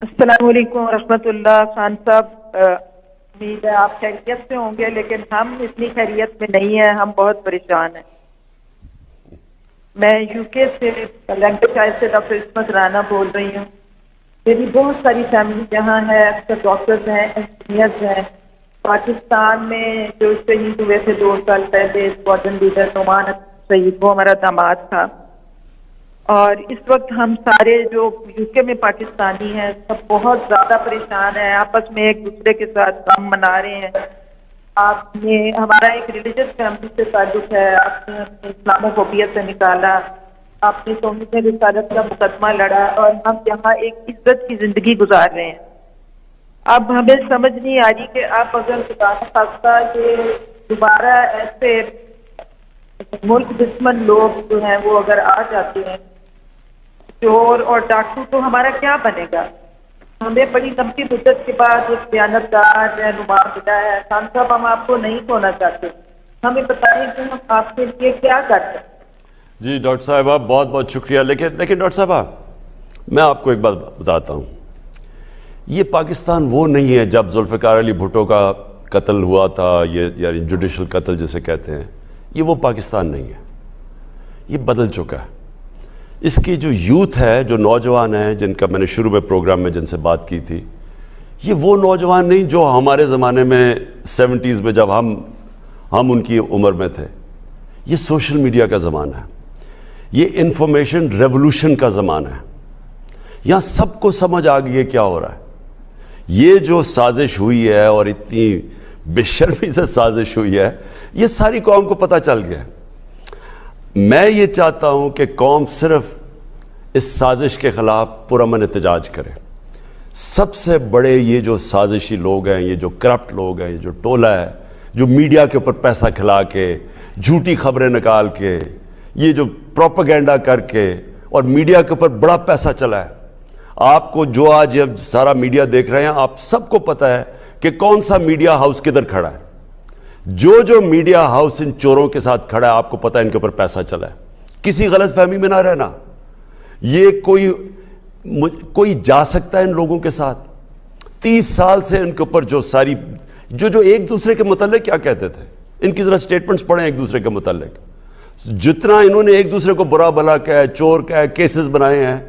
السلام علیکم ورحمۃ اللہ. خان صاحب, امید ہے آپ خیریت سے ہوں گے, لیکن ہم اتنی خیریت میں نہیں ہیں, ہم بہت پریشان ہیں. میں یو کے سے لینکشائر سے ڈاکٹر عصمت رانا بول رہی ہوں. میری بہت ساری فیملی یہاں ہے, اکثر ڈاکٹرز ہیں, انجینئرز ہیں. پاکستان میں جو شہید ہوئے تھے 2 سال پہلے اسکواڈرن لیڈر نعمان شہید, وہ ہمارا داماد تھا. اور اس وقت ہم سارے جو یو کے میں پاکستانی ہیں سب بہت زیادہ پریشان ہیں, آپس میں ایک دوسرے کے ساتھ غم منا رہے ہیں. آپ نے ہمارا ایک ریلیجس فیملی سے تعلق ہے, آپ نے اسلام و فوبیت سے نکالا, آپ نے توہین رسالت کا مقدمہ لڑا, اور ہم یہاں ایک عزت کی زندگی گزار رہے ہیں. اب ہمیں سمجھ نہیں آ رہی کہ آپ اگر خدا نخواستہ یہ دوبارہ ایسے ملک دشمن لوگ جو ہیں وہ اگر آ جاتے ہیں, چور اور ڈاکو, تو ہمارا کیا بنے گا؟ ہمیں بڑی لمبی مدت کے بعد ایک دیانتدار رہنما ملا ہے. خان صاحب, ہم آپ کو نہیں کھونا چاہتے, ہمیں بتائیں کہ ہم آپ کے لیے کیا کر سکتے ہیں. جی ڈاکٹر صاحبہ, بہت بہت شکریہ. لیکن ڈاکٹر صاحبہ, میں آپ کو ایک بات بتاتا ہوں. یہ پاکستان وہ نہیں ہے جب ذوالفقار علی بھٹو کا قتل ہوا تھا, یہ یعنی جوڈیشل قتل جسے کہتے ہیں, یہ وہ پاکستان نہیں ہے. یہ بدل چکا ہے. اس کی جو یوتھ ہے, جو نوجوان ہیں, جن کا میں نے شروع میں پروگرام میں جن سے بات کی تھی, یہ وہ نوجوان نہیں جو ہمارے زمانے میں 70s میں جب ہم ان کی عمر میں تھے. یہ سوشل میڈیا کا زمانہ ہے, یہ انفارمیشن ریولوشن کا زمانہ ہے. یہاں سب کو سمجھ آ گئی ہے کیا ہو رہا ہے. یہ جو سازش ہوئی ہے, اور اتنی بے شرمی سے سازش ہوئی ہے, یہ ساری قوم کو پتہ چل گیا ہے. میں یہ چاہتا ہوں کہ قوم صرف اس سازش کے خلاف پرامن احتجاج کرے. سب سے بڑے یہ جو سازشی لوگ ہیں, یہ جو کرپٹ لوگ ہیں, یہ جو ٹولہ ہے, جو میڈیا کے اوپر پیسہ کھلا کے, جھوٹی خبریں نکال کے, یہ جو پروپیگنڈا کر کے, اور میڈیا کے اوپر بڑا پیسہ چلا ہے. آپ کو جو آج سارا میڈیا دیکھ رہے ہیں, آپ سب کو پتہ ہے کہ کون سا میڈیا ہاؤس کدھر کھڑا ہے. جو میڈیا ہاؤس ان چوروں کے ساتھ کھڑا ہے, آپ کو پتہ ہے ان کے اوپر پیسہ چلا ہے. کسی غلط فہمی میں نہ رہنا. یہ کوئی جا سکتا ہے ان لوگوں کے ساتھ؟ 30 سال سے ان کے اوپر جو ساری جو ایک دوسرے کے متعلق کیا کہتے تھے, ان کی ذرا سٹیٹمنٹس پڑھیں ایک دوسرے کے متعلق. جتنا انہوں نے ایک دوسرے کو برا بھلا کہا ہے, چور کہا ہے, کیسز بنائے ہیں,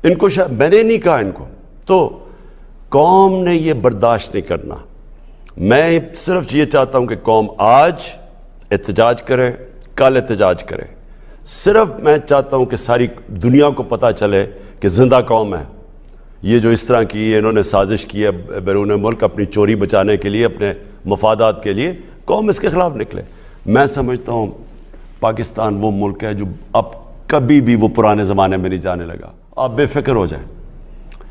ان کو میں نے نہیں کہا ان کو. تو قوم نے یہ برداشت نہیں کرنا. میں صرف یہ چاہتا ہوں کہ قوم آج احتجاج کرے, کل احتجاج کرے. صرف میں چاہتا ہوں کہ ساری دنیا کو پتہ چلے کہ زندہ قوم ہے. یہ جو اس طرح کی انہوں نے سازش کی ہے بیرون ملک اپنی چوری بچانے کے لیے, اپنے مفادات کے لیے, قوم اس کے خلاف نکلے. میں سمجھتا ہوں پاکستان وہ ملک ہے جو اب کبھی بھی وہ پرانے زمانے میں نہیں جانے لگا. آپ بے فکر ہو جائیں.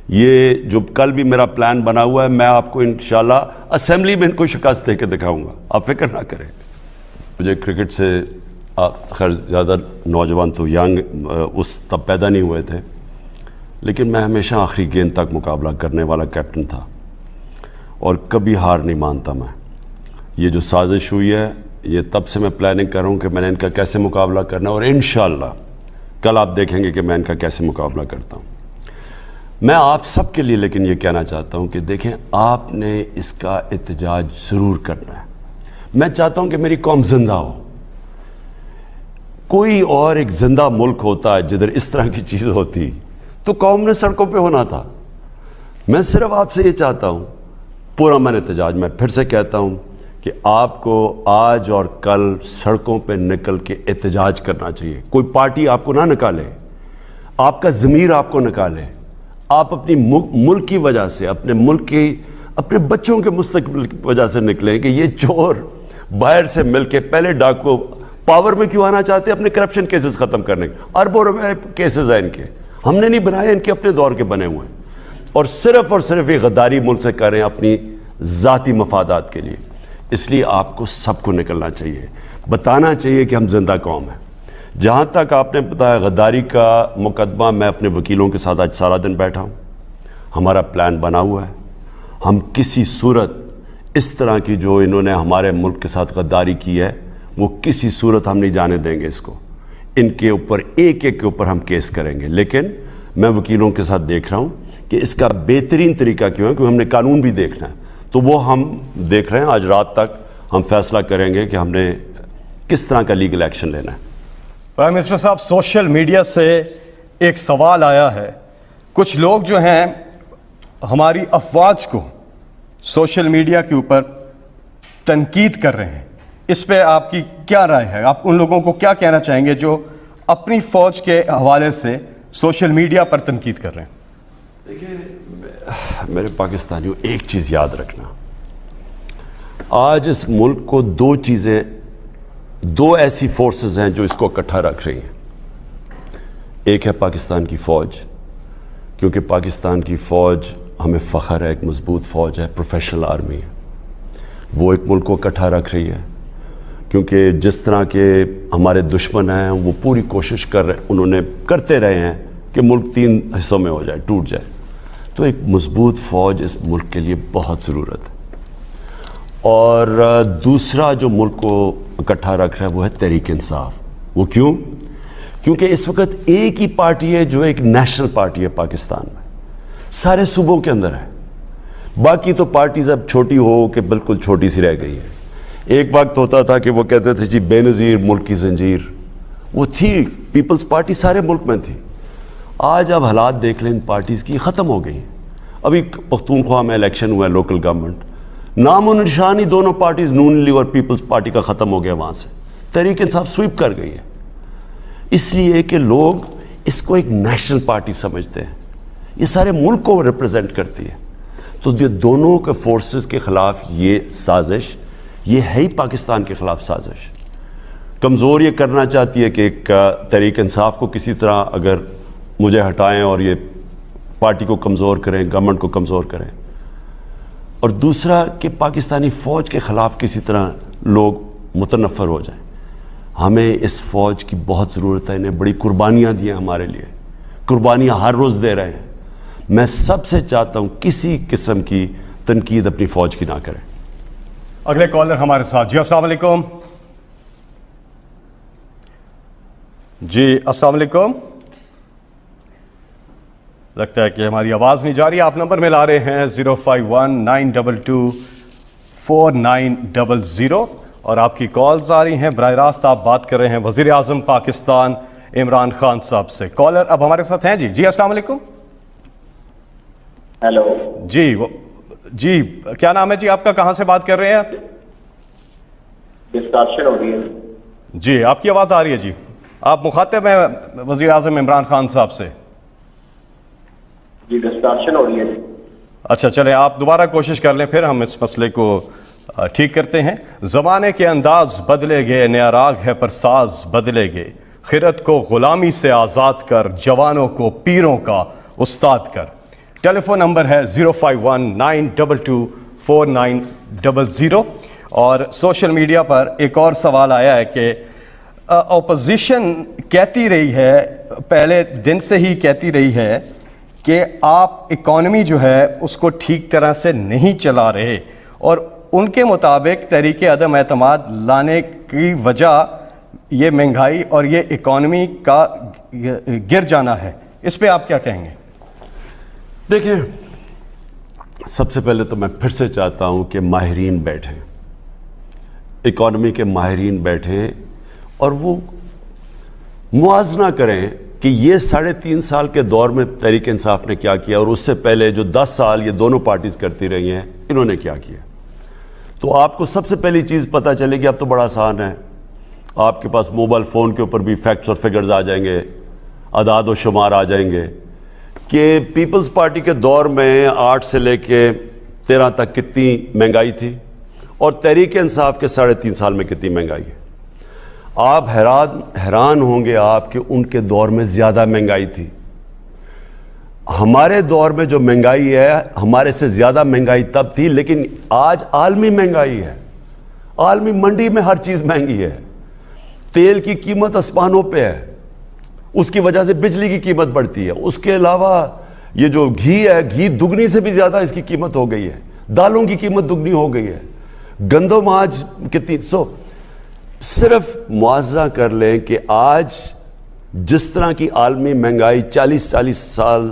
یہ جو کل بھی میرا پلان بنا ہوا ہے, میں آپ کو انشاءاللہ اسمبلی میں ان کو شکست دے کے دکھاؤں گا, آپ فکر نہ کریں. مجھے کرکٹ سے خیر زیادہ نوجوان تو ینگ اس تب پیدا نہیں ہوئے تھے, لیکن میں ہمیشہ آخری گیند تک مقابلہ کرنے والا کیپٹن تھا, اور کبھی ہار نہیں مانتا میں. یہ جو سازش ہوئی ہے, یہ تب سے میں پلاننگ کر رہا ہوں کہ میں نے ان کا کیسے مقابلہ کرنا ہے, اور انشاءاللہ کل آپ دیکھیں گے کہ میں ان کا کیسے مقابلہ کرتا ہوں. میں آپ سب کے لیے لیکن یہ کہنا چاہتا ہوں کہ دیکھیں, آپ نے اس کا احتجاج ضرور کرنا ہے. میں چاہتا ہوں کہ میری قوم زندہ ہو. کوئی اور ایک زندہ ملک ہوتا ہے جدھر اس طرح کی چیز ہوتی تو قوم نے سڑکوں پہ ہونا تھا. میں صرف آپ سے یہ چاہتا ہوں پرامن احتجاج. میں پھر سے کہتا ہوں کہ آپ کو آج اور کل سڑکوں پہ نکل کے احتجاج کرنا چاہیے. کوئی پارٹی آپ کو نہ نکالے, آپ کا ضمیر آپ کو نکالے. آپ اپنی ملک کی وجہ سے, اپنے ملک کی, اپنے بچوں کے مستقبل کی وجہ سے نکلیں کہ یہ چور باہر سے مل کے پہلے ڈاکو پاور میں کیوں آنا چاہتے ہیں, اپنے کرپشن کیسز ختم کرنے. اربوں روپے کیسز ہیں ان کے, ہم نے نہیں بنائے, ان کے اپنے دور کے بنے ہوئے ہیں, اور صرف یہ غداری ملک سے کریں اپنی ذاتی مفادات کے لیے. اس لیے آپ کو سب کو نکلنا چاہیے, بتانا چاہیے کہ ہم زندہ قوم ہیں. جہاں تک آپ نے بتایا غداری کا مقدمہ, میں اپنے وکیلوں کے ساتھ آج سارا دن بیٹھا ہوں. ہمارا پلان بنا ہوا ہے. ہم کسی صورت اس طرح کی جو انہوں نے ہمارے ملک کے ساتھ غداری کی ہے, وہ کسی صورت ہم نہیں جانے دیں گے اس کو. ان کے اوپر ایک ایک کے اوپر ہم کیس کریں گے. لیکن میں وکیلوں کے ساتھ دیکھ رہا ہوں کہ اس کا بہترین طریقہ کیوں ہے, کیونکہ ہم نے قانون بھی دیکھنا ہے. تو وہ ہم دیکھ رہے ہیں, آج رات تک ہم فیصلہ کریں گے کہ ہم نے کس طرح کا لیگل ایکشن لینا ہے. پرائم منسٹر صاحب, سوشل میڈیا سے ایک سوال آیا ہے, کچھ لوگ جو ہیں ہماری افواج کو سوشل میڈیا کے اوپر تنقید کر رہے ہیں, اس پہ آپ کی کیا رائے ہے؟ آپ ان لوگوں کو کیا کہنا چاہیں گے جو اپنی فوج کے حوالے سے سوشل میڈیا پر تنقید کر رہے ہیں؟ دیکھیں میرے پاکستانیوں, ایک چیز یاد رکھنا, آج اس ملک کو دو ایسی فورسز ہیں جو اس کو اکٹھا رکھ رہی ہیں. ایک ہے پاکستان کی فوج, کیونکہ پاکستان کی فوج ہمیں فخر ہے, ایک مضبوط فوج ہے, پروفیشنل آرمی ہے. وہ ایک ملک کو اکٹھا رکھ رہی ہے, کیونکہ جس طرح کے ہمارے دشمن ہیں وہ پوری کوشش انہوں نے کرتے رہے ہیں کہ ملک 3 حصوں میں ہو جائے, ٹوٹ جائے. تو ایک مضبوط فوج اس ملک کے لیے بہت ضرورت ہے. اور دوسرا جو ملک کو اکٹھا رکھ رہا ہے وہ ہے تحریک انصاف. وہ کیوں؟ کیونکہ اس وقت ایک ہی پارٹی ہے جو ایک نیشنل پارٹی ہے پاکستان میں, سارے صوبوں کے اندر ہے. باقی تو پارٹیز اب چھوٹی ہو کہ بالکل چھوٹی سی رہ گئی ہے. ایک وقت ہوتا تھا کہ وہ کہتے تھے جی بے نظیر ملک کی زنجیر, وہ تھی پیپلز پارٹی, سارے ملک میں تھی. آج اب حالات دیکھ لیں ان پارٹیز کی, ختم ہو گئی. ابھی پختونخوا میں الیکشن ہوا ہے, لوکل گورنمنٹ, نام و نشان ہی دونوں پارٹیز نون لیگ اور پیپلز پارٹی کا ختم ہو گیا. وہاں سے تحریک انصاف سویپ کر گئی ہے, اس لیے کہ لوگ اس کو ایک نیشنل پارٹی سمجھتے ہیں. یہ سارے ملک کو ریپرزینٹ کرتی ہے. تو یہ دونوں کے فورسز کے خلاف یہ سازش, یہ ہے ہی پاکستان کے خلاف سازش. کمزور یہ کرنا چاہتی ہے کہ ایک تحریک انصاف کو کسی طرح اگر مجھے ہٹائیں اور یہ پارٹی کو کمزور کریں, گورنمنٹ کو کمزور کریں. اور دوسرا کہ پاکستانی فوج کے خلاف کسی طرح لوگ متنفر ہو جائیں. ہمیں اس فوج کی بہت ضرورت ہے, انہیں بڑی قربانیاں دی ہیں ہمارے لیے, قربانیاں ہر روز دے رہے ہیں. میں سب سے چاہتا ہوں کسی قسم کی تنقید اپنی فوج کی نہ کریں. اگلے کالر ہمارے ساتھ. جی السلام علیکم. جی السلام علیکم. لگتا ہے کہ ہماری آواز نہیں جا رہی. آپ نمبر میں لا رہے ہیں 051-922-4900 اور آپ کی کالز آ رہی ہیں. براہ راست آپ بات کر رہے ہیں وزیر اعظم پاکستان عمران خان صاحب سے. کالر اب ہمارے ساتھ ہیں. جی السلام علیکم. ہیلو. جی کیا نام ہے جی آپ کا, کہاں سے بات کر رہے ہیں آپ؟ ڈسکشن ہو رہی ہے. جی آپ کی آواز آ رہی ہے. جی آپ مخاطب ہیں وزیر اعظم عمران خان صاحب سے. جی ڈسکشن ہو رہی ہے. اچھا چلیں آپ دوبارہ کوشش کر لیں, پھر ہم اس مسئلے کو ٹھیک کرتے ہیں. زمانے کے انداز بدلے گئے, نیا راگ ہے پر ساز بدلے گئے. خرد کو غلامی سے آزاد کر, جوانوں کو پیروں کا استاد کر. ٹیلی فون نمبر ہے 051-922-4900. اور سوشل میڈیا پر ایک اور سوال آیا ہے کہ اپوزیشن کہتی رہی ہے, پہلے دن سے ہی کہتی رہی ہے کہ آپ اکانومی جو ہے اس کو ٹھیک طرح سے نہیں چلا رہے, اور ان کے مطابق تحریک عدم اعتماد لانے کی وجہ یہ مہنگائی اور یہ اکانومی کا گر جانا ہے. اس پہ آپ کیا کہیں گے؟ دیکھیں سب سے پہلے تو میں پھر سے چاہتا ہوں کہ ماہرین بیٹھیں, اکانومی کے ماہرین بیٹھیں اور وہ موازنہ کریں کہ یہ 3.5 سال کے دور میں تحریک انصاف نے کیا کیا اور اس سے پہلے جو 10 سال یہ دونوں پارٹیز کرتی رہی ہیں انہوں نے کیا کیا. تو آپ کو سب سے پہلی چیز پتہ چلے گی, اب تو بڑا آسان ہے, آپ کے پاس موبائل فون کے اوپر بھی فیکٹس اور فگرز آ جائیں گے, اعداد و شمار آ جائیں گے کہ پیپلز پارٹی کے دور میں 8 سے لے کے 13 تک کتنی مہنگائی تھی اور تحریک انصاف کے 3.5 سال میں کتنی مہنگائی ہے. آپ حیران ہوں گے آپ کہ ان کے دور میں زیادہ مہنگائی تھی. ہمارے دور میں جو مہنگائی ہے ہمارے سے زیادہ مہنگائی تب تھی, لیکن آج عالمی مہنگائی ہے, عالمی منڈی میں ہر چیز مہنگی ہے. تیل کی قیمت آسمانوں پہ ہے, اس کی وجہ سے بجلی کی قیمت بڑھتی ہے. اس کے علاوہ یہ جو گھی ہے, گھی دگنی سے بھی زیادہ اس کی قیمت ہو گئی ہے. دالوں کی قیمت دگنی ہو گئی ہے. گندم آج کتنی, صرف موازنہ کر لیں کہ آج جس طرح کی عالمی مہنگائی 40 سال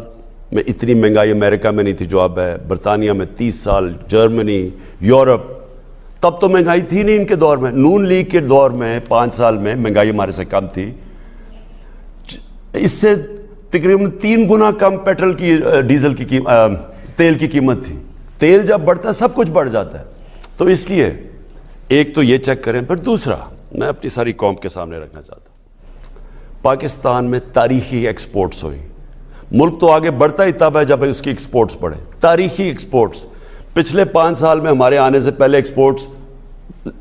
میں اتنی مہنگائی امریکہ میں نہیں تھی جو اب ہے، برطانیہ میں 30 سال، جرمنی، یورپ، تب تو مہنگائی تھی نہیں ان کے دور میں. نون لیگ کے دور میں 5 سال میں مہنگائی ہمارے سے کم تھی. اس سے تقریباً 3 گنا کم پیٹرول کی، ڈیزل کی تیل کی قیمت تھی. تیل جب بڑھتا ہے سب کچھ بڑھ جاتا ہے. تو اس لیے ایک تو یہ چیک کریں. پھر دوسرا میں اپنی ساری قوم کے سامنے رکھنا چاہتا ہوں، پاکستان میں تاریخی ایکسپورٹس ہوئی. ملک تو آگے بڑھتا ہی تب ہے جب اس کی ایکسپورٹس بڑھے. تاریخی ایکسپورٹس پچھلے 5 سال میں ہمارے آنے سے پہلے ایکسپورٹس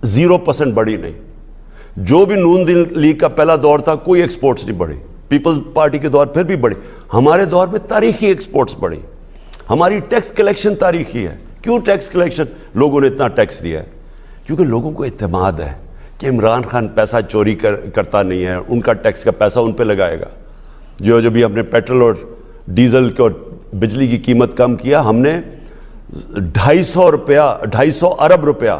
0% بڑھی نہیں. جو بھی نون لیگ کا پہلا دور تھا کوئی ایکسپورٹس نہیں بڑھی. پیپلز پارٹی کے دور پھر بھی بڑھی. ہمارے دور میں تاریخی ایکسپورٹس بڑھی. ہماری ٹیکس کلیکشن تاریخی ہے. کیوں ٹیکس کلیکشن؟ لوگوں نے اتنا ٹیکس دیا ہے کیونکہ لوگوں کو اعتماد ہے کہ عمران خان پیسہ چوری کرتا نہیں ہے، ان کا ٹیکس کا پیسہ ان پہ لگائے گا. جو بھی ہم نے پیٹرول اور ڈیزل اور بجلی کی قیمت کم کیا، ہم نے 250 ارب روپیہ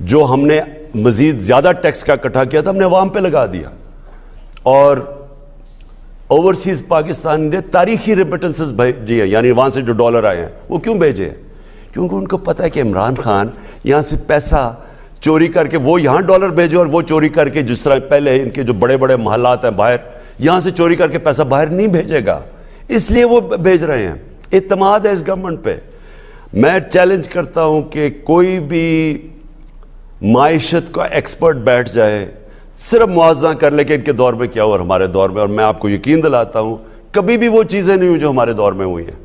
جو ہم نے مزید زیادہ ٹیکس کا اکٹھا کیا تھا ہم نے عوام پہ لگا دیا. اور اوورسیز پاکستان نے تاریخی ریمیٹنسز بھیجی ہیں، یعنی وہاں سے جو ڈالر آئے ہیں وہ کیوں بھیجے ہیں؟ کیونکہ ان کو پتہ ہے کہ عمران خان یہاں سے پیسہ چوری کر کے وہ یہاں ڈالر بھیجے اور وہ چوری کر کے، جس طرح پہلے ان کے جو بڑے بڑے محلات ہیں باہر، یہاں سے چوری کر کے پیسہ باہر نہیں بھیجے گا. اس لیے وہ بھیج رہے ہیں. اعتماد ہے اس گورنمنٹ پہ. میں چیلنج کرتا ہوں کہ کوئی بھی معیشت کا ایکسپرٹ بیٹھ جائے، صرف موازنہ کر لے کہ ان کے دور میں کیا ہوا اور ہمارے دور میں، اور میں آپ کو یقین دلاتا ہوں کبھی بھی وہ چیزیں نہیں ہوئی جو ہمارے دور میں ہوئی ہیں.